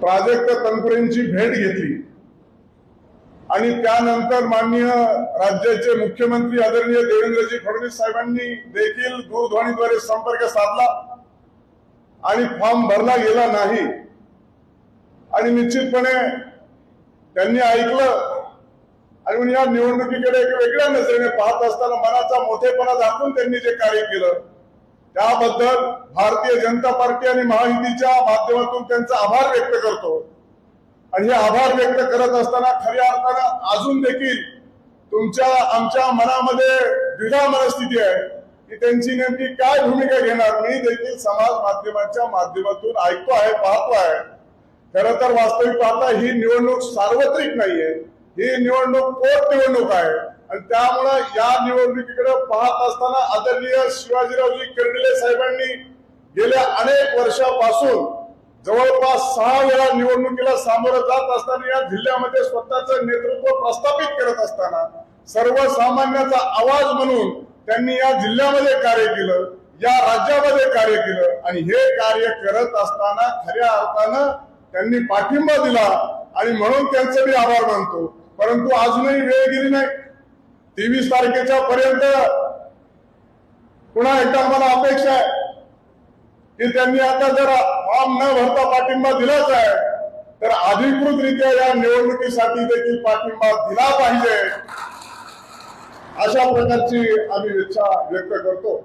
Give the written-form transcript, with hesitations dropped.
प्राजक्त तनपुरेंची भेट घेतली आणि त्यानंतर माननीय राज्याचे मुख्यमंत्री आदरणीय देवेंद्रजी फडणवीस साहेबांनी देखील दूरध्वनीद्वारे संपर्क साधला आणि फॉर्म भरला गेला नाही आणि निश्चितपणे त्यांनी ऐकलं आणि म्हणून या निवडणुकीकडे एक वेगळ्या नजरेने पाहत असताना मनाचा मोठेपणा दाखवून त्यांनी जे कार्य केलं त्याबद्दल भारतीय जनता पार्टी आणि महायुतीच्या माध्यमातून त्यांचा आभार व्यक्त करतो। आणि हे आभार व्यक्त करत असताना खऱ्या अर्थानं अजून देखील तुमच्या आमच्या मनामध्ये द्विधा मनस्थिती आहे की त्यांची नेमकी काय भूमिका घेणार। मी देखील समाज माध्यमाच्या माध्यमातून ऐकतो आहे, पाहतो आहे। खरं तर वास्तविक पाहता ही निवडणूक सार्वत्रिक नाहीये, ही निवडणूक पोटनिवडणूक आहे आणि त्यामुळे या निवडणुकीकडे पाहत असताना आदरणीय शिवाजीरावजी कर्डिले साहेबांनी गेल्या अनेक वर्षापासून जवळपास 6 वेळा निवडणुकीला सामोरं जात असताना या जिल्ह्यामध्ये स्वतःचं नेतृत्व प्रस्थापित करत असताना सर्वसामान्याचा आवाज म्हणून त्यांनी या जिल्ह्यामध्ये कार्य केलं, या राज्यामध्ये कार्य केलं आणि हे कार्य करत असताना खऱ्या अर्थानं त्यांनी पाठिंबा दिला आणि म्हणून त्यांचे मी आभार मानतो। परंतु अजूनही वेळ गेली नाही। 23 तारखेच्या पर्यंत पुन्हा एकदा मला अपेक्षा आहे की त्यांनी आता जर फॉर्म न भरता पाठिंबा दिलाच आहे तर अधिकृतरित्या या निवडणुकीसाठी देखील पाठिंबा दिला पाहिजे, अशा प्रकारची आम्ही इच्छा व्यक्त करतो।